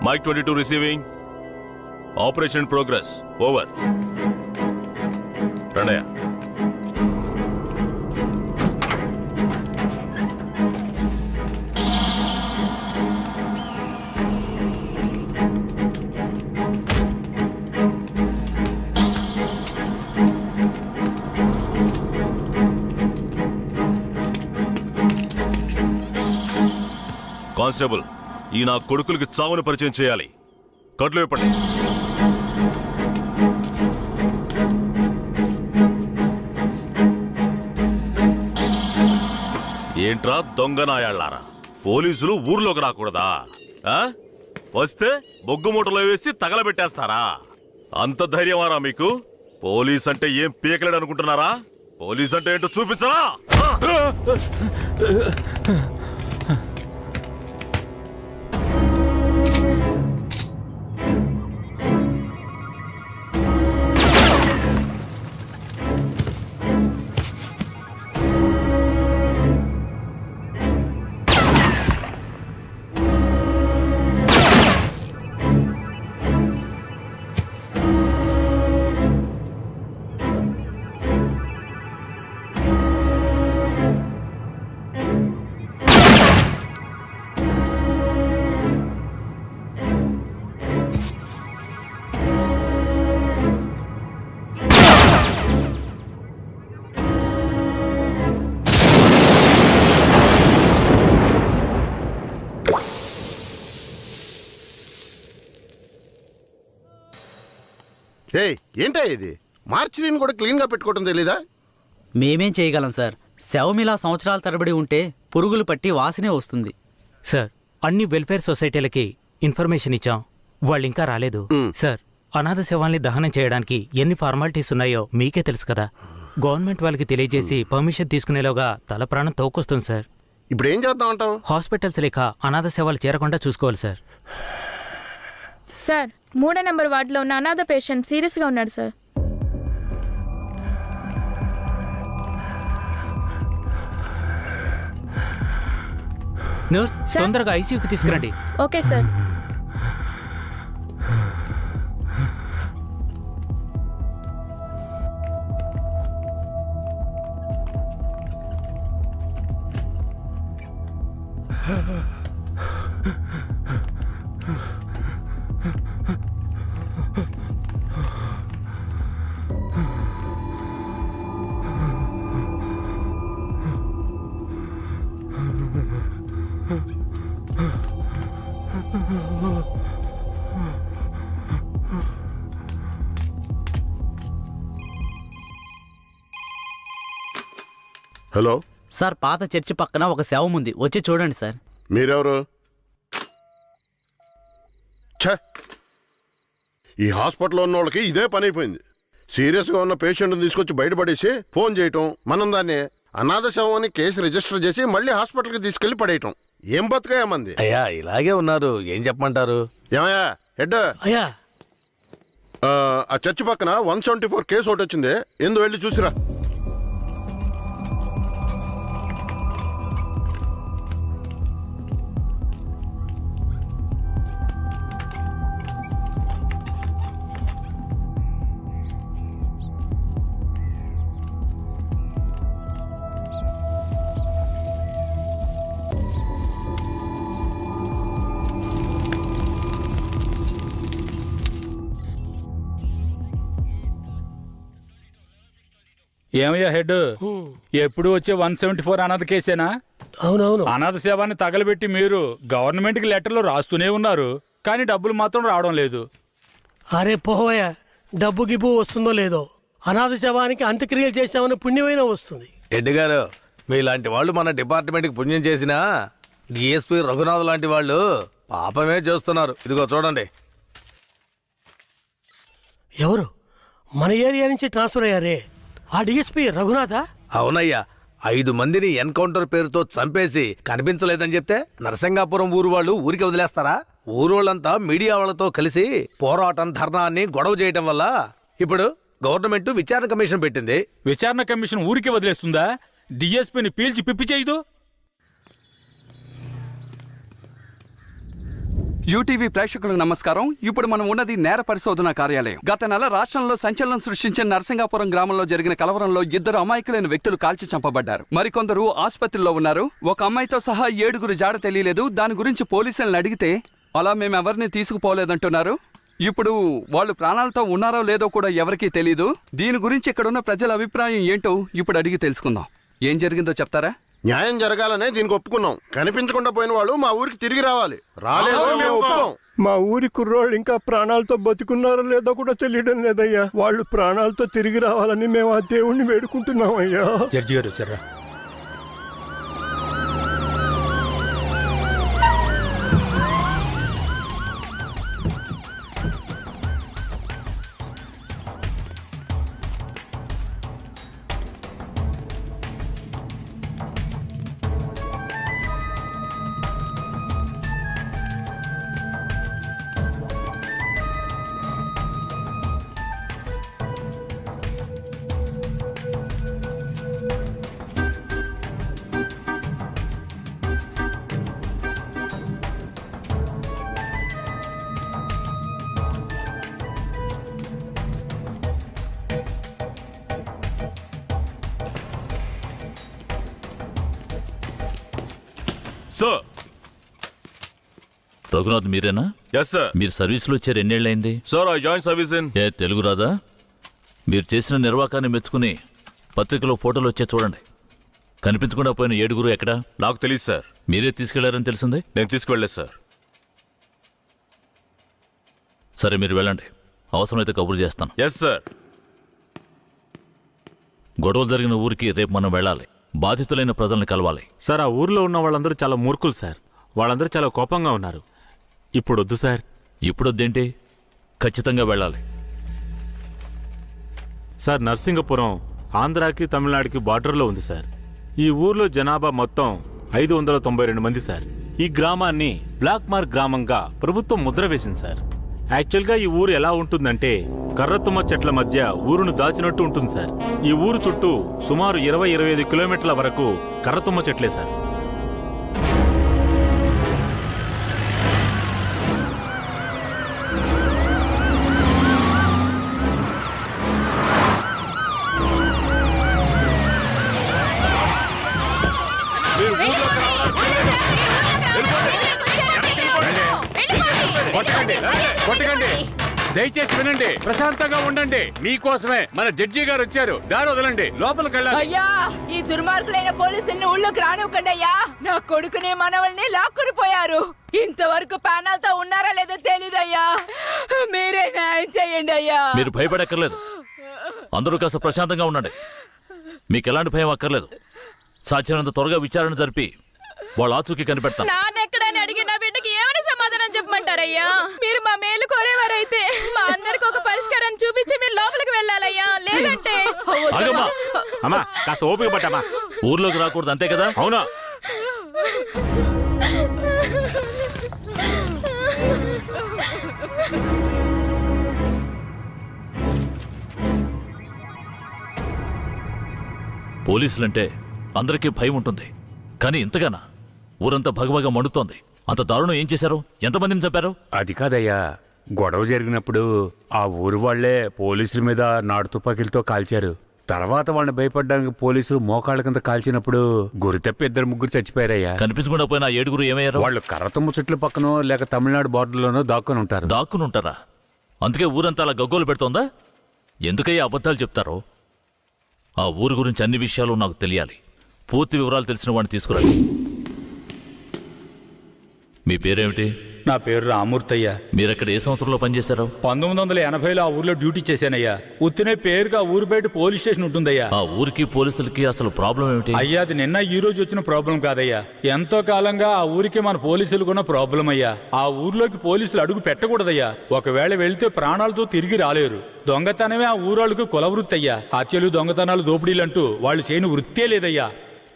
Mic 22 receiving. Operation progress over. Ranayya. Constable, ఈ నా కొడుకులకి చావును పరిచయం చేయాలి. కట్లు ఇప్పండి. ఏంట్రా దొంగ నాయాళ్ళారా, పోలీసులు ఊర్లోకి రాకూడదా? వస్తే బొగ్గు మూటలో వేసి తగలబెట్టేస్తారా? అంత ధైర్యమారా మీకు? పోలీస్ అంటే ఏం పీకలేడు అనుకుంటున్నారా? పోలీస్ అంటే ఏంటో చూపించరా? ఏంటా ఇది? మార్చిని కూడా క్లీన్గా పెట్టుకోవడం తెలీదా? మేమేం చేయగలం సార్? శవమిలా సంవత్సరాల తరబడి ఉంటే పురుగులు పట్టి వాసనే వస్తుంది. సార్, అన్ని వెల్ఫేర్ సొసైటీలకి ఇన్ఫర్మేషన్ ఇచ్చాం, వాళ్ళు ఇంకా రాలేదు. సార్, అనాథ శవాల్ని దహనం చేయడానికి ఎన్ని ఫార్మాలిటీస్ ఉన్నాయో మీకే తెలుసు కదా. గవర్నమెంట్ వాళ్ళకి తెలియజేసి పర్మిషన్ తీసుకునేలోగా తల ప్రాణం తోకొస్తుంది సార్. ఇప్పుడు ఏం చేద్దాం అంటావు? హాస్పిటల్స్ లేక అనాథ శవాలు చేరకుండా చూసుకోవాలి సార్. సార్, 3వ నెంబర్ వార్డులో ఉన్న అనాథ పేషెంట్ సీరియస్గా ఉన్నాడు సార్. నర్స్, తొందరగా ఐసీయూకి తీసుకురండి. Okay sir. హలో సార్, పాత చర్చి పక్కన ఒక శవం ఉంది, వచ్చి చూడండి సార్. మీరెవరు? ఛ, ఈ హాస్పిటల్లో ఉన్న వాళ్ళకి ఇదే పని అయిపోయింది. సీరియస్గా ఉన్న పేషెంట్ని తీసుకొచ్చి బయటపడేసి ఫోన్ చేయటం, మనం దాన్ని అనాథ శవం అని కేసు రిజిస్టర్ చేసి మళ్ళీ హాస్పిటల్కి తీసుకెళ్లి పడేయటం. ఏం బతుకయ్యా మంది? అయ్యా, ఇలాగే ఉన్నారు, ఏం చెప్పమంటారు? ఏమయ్యా హెడ్? అయ్యా, ఆ చర్చి పక్కన 174 కేసు ఒకటి వచ్చింది, ఎందు వెళ్ళి చూసిరా. ఏమయ్యా హెడ్, ఎప్పుడు వచ్చే 174 అనాథ కేసేనా? అవునవును. అనాథ సేవాన్ని తగలబెట్టి మీరు గవర్నమెంట్కి లెటర్లు రాస్తూనే ఉన్నారు, కానీ డబ్బులు మాత్రం రావడం లేదు. అరే పోవయ్యా, డబ్బు గిబ్బు వస్తుందో లేదో, అనాథ శవానికి అంత్యక్రియలు చేసామని పుణ్యమైనా వస్తుంది. హెడ్ గారు, మీలాంటి వాళ్ళు మన డిపార్ట్మెంట్కి పుణ్యం చేసినా డిఎస్పీ రఘునాథ్ లాంటి వాళ్ళు పాపమే చేస్తున్నారు. ఇదిగో చూడండి. ఎవరు? మన ఏరియా నుంచి ట్రాన్స్ఫర్ అయ్యారే, ఆ డిఎస్పీ రఘునాథా? అవునయ్యా, 5 మందిని ఎన్కౌంటర్ పేరుతో చంపేసి కనిపించలేదని చెప్తే నరసింగాపురం ఊరు వాళ్ళు ఊరికి వదిలేస్తారా? ఊరోళ్ళంతా మీడియా వాళ్లతో కలిసి పోరాటం, ధర్నాన్ని గొడవ చేయటం వల్ల ఇప్పుడు గవర్నమెంట్ విచారణ కమిషన్ పెట్టింది. విచారణ కమిషన్ ఊరికి వదిలేస్తుందా? డిఎస్పీని పీల్చి పిప్పి చేయదు. యూటీవీ ప్రేక్షకులకు నమస్కారం. ఇప్పుడు మనం ఉన్నది నేర పరిశోధన కార్యాలయం. గత నెల రాష్ట్రంలో సంచలనం సృష్టించిన నరసింగాపురం గ్రామంలో జరిగిన కలవరంలో 2 అమాయకులైన వ్యక్తులు కాల్చి చంపబడ్డారు. మరికొందరు ఆసుపత్రిలో ఉన్నారు. ఒక అమ్మాయితో సహా 7 జాడ తెలియలేదు. దాని గురించి పోలీసులను అడిగితే అలా మేమెవరిని తీసుకుపోలేదంటున్నారు. ఇప్పుడు వాళ్ళు ప్రాణాలతో ఉన్నారో లేదో కూడా ఎవరికీ తెలీదు. దీని గురించి ఇక్కడున్న ప్రజల అభిప్రాయం ఏంటో ఇప్పుడు అడిగి తెలుసుకుందాం. ఏం జరిగిందో చెప్తారా? న్యాయం జరగాలనే దీనికి ఒప్పుకున్నాం. కనిపించకుండా పోయిన వాళ్ళు మా ఊరికి తిరిగి రావాలి. రాలేదో మేము ఒప్పుకోం. మా ఊరి కుర్రోళ్ళు ఇంకా ప్రాణాలతో బతుకున్నారో లేదో కూడా తెలియడం లేదయ్యా. వాళ్ళు ప్రాణాలతో తిరిగి రావాలని మేము ఆ దేవుణ్ణి వేడుకుంటున్నామయ్యా. జడ్జి గారు వచ్చారా? సార్. రఘునాథ్ మీరేనా? Yes sir. మీరు సర్వీస్లో వచ్చారు ఎన్నేళ్ళైంది? Sir I join service in. ఏ తెలుగు రాదా? మీరు చేసిన నిర్వాకాన్ని మెచ్చుకుని పత్రికలో ఫోటోలు వచ్చే చూడండి. కనిపించకుండా పోయిన 7 ఎక్కడా? నాకు తెలియదు సార్. మీరే తీసుకెళ్లారని తెలిసింది. నేను తీసుకువెళ్ళలేదు సార్. సరే మీరు వెళ్ళండి, అవసరమైతే కబురు చేస్తాను. Yes sir. గొడవలు జరిగిన ఊరికి రేపు మనం వెళ్ళాలి. బాధితులైన ప్రజల్ని కలవాలి. సార్ ఆ ఊర్లో ఉన్న వాళ్ళందరూ చాలా మూర్ఖులు సార్. వాళ్ళందరూ చాలా కోపంగా ఉన్నారు. ఇప్పుడు వద్దు సార్. ఇప్పుడొద్దేంటి? ఖచ్చితంగా వెళ్ళాలి. సార్ నర్సింగపురం ఆంధ్రాకి తమిళనాడుకి బార్డర్లో ఉంది సార్. ఈ ఊర్లో జనాభా మొత్తం 592 మంది సార్. ఈ గ్రామాన్ని బ్లాక్ మార్క్ గ్రామంగా ప్రభుత్వం ముద్ర వేసింది సార్. యాక్చువల్గా ఈ ఊరు ఎలా ఉంటుందంటే కర్రతుమ్మ చెట్ల మధ్య ఊరును దాచినట్టు ఉంటుంది సార్. ఈ ఊరు చుట్టూ సుమారు 20-25 కిలోమీటర్ల వరకు కర్రతుమ్మ చెట్లే సార్. కొట్టకండి, దయచేసి వినండి, ప్రశాంతంగా ఉండండి. మీకోసమే మన జడ్జి గారు వచ్చారు. దారి వదలండి, లోపలికి వెళ్ళాలి. అయ్యా, ఈ దుర్మార్గులైన పోలీసుల్ని ఊళ్ళోకి రానివ్వకండి అయ్యా. నా కొడుకుని మనవల్ని లాక్కుని పోయారు. ఇంతవరకు ప్యానల్తో ఉన్నారా లేదో తెలీదయ్యా. మీరే న్యాయం చేయండి అయ్యా. మీరు భయపడక్కర్లేదు. అందరూ కాస్త ప్రశాంతంగా ఉండండి. మీకు ఎలాంటి భయం అక్కర్లేదు. సాధ్యమైనంత త్వరగా విచారణ జరిపి వాళ్ళ ఆచూకీ కనిపెడతాం. నాన్నెక్కడని అడిగి నా బిడ్డకి ఏమని సమాధానం చెప్పమంటారయ్యా? మీరు మా మేలు కోరేవారైతే మా అందరికి ఒక పరిష్కారం చూపించి మీరు లోపలికి వెళ్ళాలయ్యా. లేదంటే ఆగమ్మా. అమ్మా కాస్త ఓపిక పట్టమ్మా. ఊర్లోకి రాకూడదు అంతే కదా? అవునా? పోలీసులంటే అందరికీ భయం ఉంటుంది, కానీ ఇంతగానా? ఊరంతా భగభగ మండుతోంది. అంత దారుణం ఏం చేశారు? ఎంతమందిని చంపారు? అది కాదయ్యా, గొడవ జరిగినప్పుడు ఆ ఊరు వాళ్లే పోలీసుల మీద నాటు తుపాకీలతో కాల్చారు. తర్వాత వాళ్ళని భయపడడానికి పోలీసులు మోకాళ్ళ కింద కాల్చినప్పుడు గురితప్పి 2-3 చచ్చిపోయారయ్యా. కనిపించకుండా పోయిన 7 ఏమయ్యారు? వాళ్ళు కర్రతుమ్మ చెట్ల పక్కనో లేక తమిళనాడు బార్డర్లోనో దాక్కుని ఉంటారు. దాక్కుని ఉంటారా? అందుకే ఊరంతా అలా గగ్గోలు పెడుతోందా? ఎందుకయ్యా అబద్ధాలు చెప్తారో? ఆ ఊరు గురించి అన్ని విషయాలు నాకు తెలియాలి. పూర్తి వివరాలు తెలిసిన వాడిని తీసుకురండి. మీ పేరేమిటి? నా పేరు రామూర్తయ్యా. మీరక్కడ ఏ సంవత్సరంలో పనిచేశారు? 1980లో ఆ ఊర్లో డ్యూటీ చేశానయ్యా. ఉత్తినే పేరుగా ఊరు బయట పోలీస్ స్టేషన్ ఉంటుందయ్యా. ఆ ఊరికి పోలీసులకి అసలు ప్రాబ్లం ఏమిటి? అయ్యా, అది నిన్న ఈ రోజు వచ్చిన ప్రాబ్లం కాదయ్యా. ఎంతో కాలంగా ఆ ఊరికి మన పోలీసులకున్న ప్రాబ్లం అయ్యా. ఆ ఊర్లోకి పోలీసులు అడుగు పెట్టకూడదయ్యా. ఒకవేళ వెళ్తే ప్రాణాలతో తిరిగి రాలేరు. దొంగతనమే ఆ ఊరాళ్ళకు కులవృత్తి అయ్యా. హత్యలు, దొంగతనాలు, దోపిడీలంటూ వాళ్ళు చేయని వృత్తే లేదయ్యా.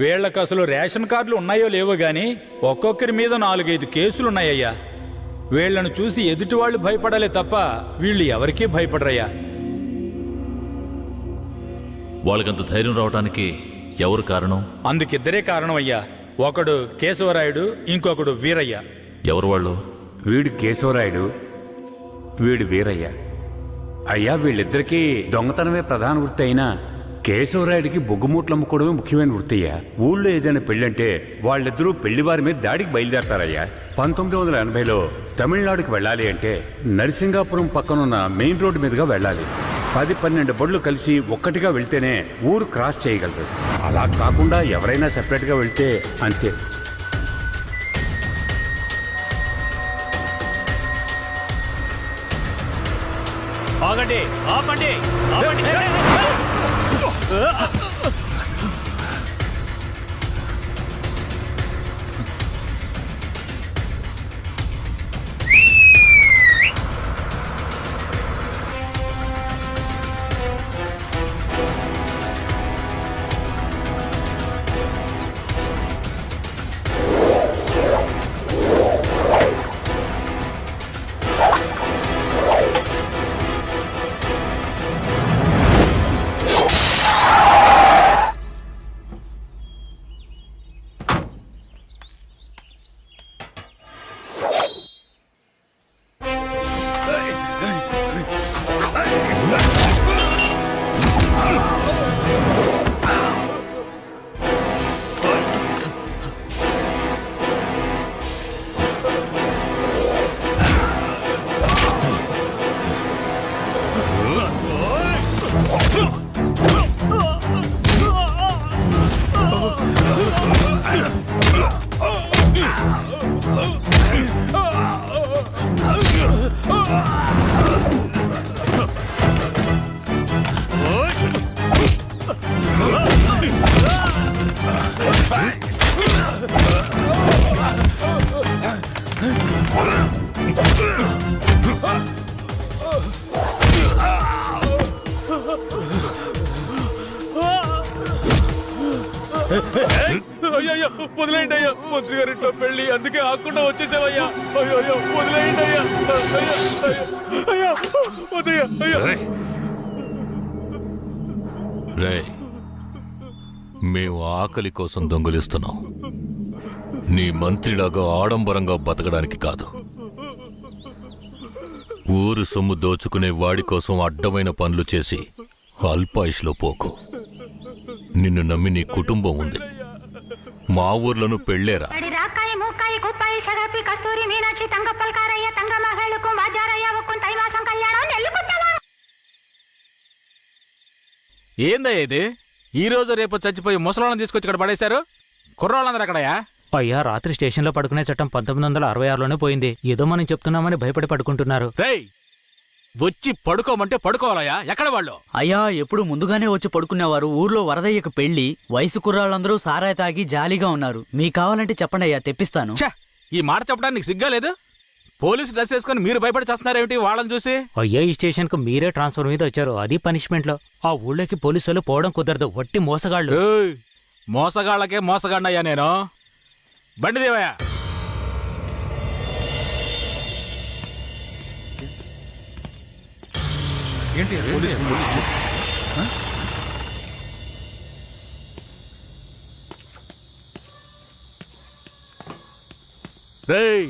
వీళ్లకు అసలు రేషన్ కార్డులు ఉన్నాయో లేవో గాని ఒక్కొక్కరి మీద 4-5 కేసులున్నాయ్యా. వీళ్లను చూసి ఎదుటి వాళ్ళు భయపడాలే తప్ప వీళ్ళు ఎవరికీ భయపడరయ్యా. వాళ్ళకంత ధైర్యం రావడానికి ఎవరు కారణం? అందుకిద్దరే కారణం అయ్యా. ఒకడు కేశవరాయుడు, ఇంకొకడు వీరయ్య. ఎవరు వాళ్ళు? వీడు కేశవరాయుడు, వీడు వీరయ్య. అయ్యా, వీళ్ళిద్దరికీ దొంగతనమే ప్రధాన వృత్తి అయినా కేశవరాయుడికి బొగ్గుమూట్లు అమ్ముకోవడమే ముఖ్యమైన వృత్తి అయ్యా. ఊళ్ళో ఏదైనా పెళ్ళంటే వాళ్ళిద్దరూ పెళ్లివారి మీద దాడికి బయలుదేరతారయ్యా. 1980లో తమిళనాడుకి వెళ్ళాలి అంటే నరసింగాపురం పక్కనున్న మెయిన్ రోడ్డు మీదుగా వెళ్ళాలి. 10-12 బళ్ళు కలిసి ఒక్కటిగా వెళ్తేనే ఊరు క్రాస్ చేయగలరు. అలా కాకుండా ఎవరైనా సెపరేట్గా వెళ్తే అంతే. ఆగండి, ఆపండి, ఆపండి. అయ్యో, వదిలేయండి అయ్యా. మంత్రి గారింట్లో పెళ్లి, అందుకే ఆకుండా వచ్చేసావయ్యా. అయ్యో, వదిలేయండి అయ్యా. అయ్యా, వద్దయ్యా, అయ్యా. రేయ్, మేము ఆకలి కోసం దొంగలిస్తున్నాం. నీ మంత్రిలాగా ఆడంబరంగా బతకడానికి కాదు. ఊరు సొమ్ము దోచుకునే వాడి కోసం అడ్డమైన పనులు చేసి అల్పాయుష్లో పోకు. నిన్ను నమ్మి నీ కుటుంబం ఉంది. మా ఊర్లను పెళ్ళేరా. ఏందయ్యా ఇది? ఈ రోజు రేపు చచ్చిపోయి ముసలాళ్ళని తీసుకొచ్చి ఇక్కడ పడేశారు. కుర్రాళ్ళందరూ అక్కడయా? అయ్యా, రాత్రి స్టేషన్లో పడుకునే చట్టం 1966లోనే పోయింది. ఏదో మనం చెప్తున్నామని భయపడి పడుకుంటున్నారు. రేయ్, వచ్చి పడుకోమంటే పడుకోవాలయ్యా. ఎక్కడ వాళ్ళు? అయ్యా, ఎప్పుడు ముందుగానే వచ్చి పడుకునేవారు. ఊర్లో వరదయ్యకు పెళ్లి, వయసు కుర్రాళ్ళందరూ సారాయి తాగి జాలీగా ఉన్నారు. మీకు కావాలంటే చెప్పండి అయ్యా, తెప్పిస్తాను. ఛ, ఈ మాట చెప్పడానికి సిగ్గా లేదు? పోలీసు డ్రెస్ వేసుకుని మీరు భయపడి చేస్తున్నారేమిటి వాళ్ళని చూసి? అయ్యా, ఈ స్టేషన్కు మీరే ట్రాన్స్ఫర్ మీద వచ్చారు, అది పనిష్మెంట్లో. ఆ ఊళ్ళోకి పోలీసులు పోవడం కుదరదు, వట్టి మోసగాళ్ళు. ఏయ్, మోసగాళ్ళకే మోసగాడినయ్యా నేను. బండి దేవయ్యా. ఏంటి రేయ్,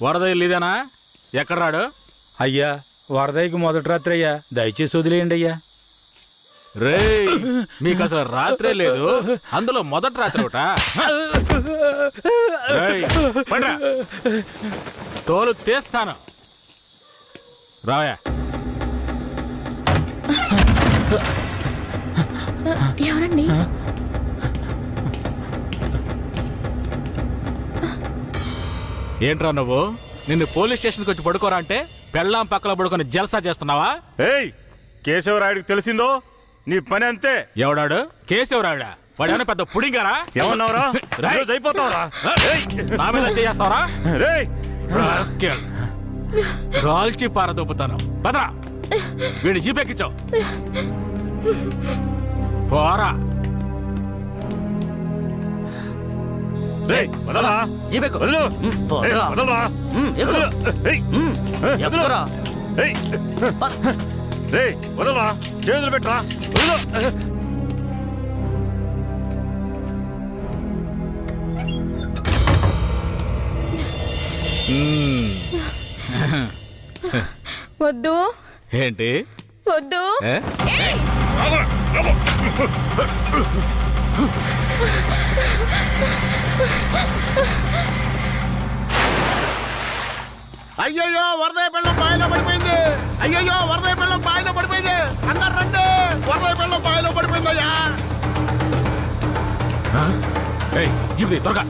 వరద ఇల్లీదేనా? ఎక్కడ రాడు? అయ్యా, వరదయ్యకి మొదటి రాత్రి అయ్యా, దయచేసి వదిలేయండి అయ్యా. రేయ్, మీకు అసలు రాత్రే లేదు, అందులో మొదటి రాత్రి ఒకట. తోలు తీస్తాను. రావయా. ఎవరండి? ఏంట్రా నువ్వు? నిన్ను పోలీస్ స్టేషన్కి వచ్చి పడుకోరా అంటే పెళ్ళాం పక్కన పడుకొని జల్సా చేస్తున్నావా? ఏయ్, కేశవరాయుడికి తెలిసిందో నీ పని అంతే. ఎవడాడు? కేశవరాయుడా? వాడేమైనా పెద్ద పుడింగారా? ఏమన్నావురా? అయిపోతావురా. నా మీద చేస్తావరా? రేయ్, కాల్చి పారదొప్పుతాను. పదరా, వీడి జీపెక్కించావు. పోరా. రేయ్, వదలరా. జీపెక్కు. వదలు. పోరా. వదలరా. ఎక్కు. ఏయ్, ఎక్కురా. ఏయ్, రేయ్, వదలరా. చేతులు పెట్టరా. వదలు. వద్దు ఏంటి వద్దు ఏయ్! అయ్యయ్యో వరదయ్య పిల్లం బావిలో పడిపోయింది. అయ్యయ్యో వరదయ్య పిల్లం బావిలో పడిపోయింది. అందరు రండి, వరదయ్య పిల్లం బావిలో పడిపోయిందయ్యా. త్వరగా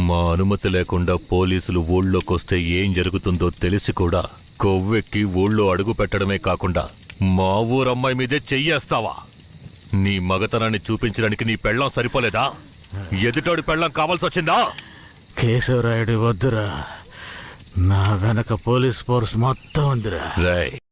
మా అనుమతి లేకుండా పోలీసులు ఊళ్ళోకొస్తే ఏం జరుగుతుందో తెలిసి కూడా కొవ్వెక్కి ఊళ్ళో అడుగు పెట్టడమే కాకుండా మా ఊరమ్మాయి మీదే చెయ్యేస్తావా? నీ మగతనాన్ని చూపించడానికి నీ పెళ్ళం సరిపోలేదా? ఎదుటోడి పెళ్ళం కావాల్సి వచ్చిందా? కేశవరాయుడు వద్దురా, నా వెనక పోలీస్ ఫోర్స్ మొత్తం ఉందిరా. రేయ్,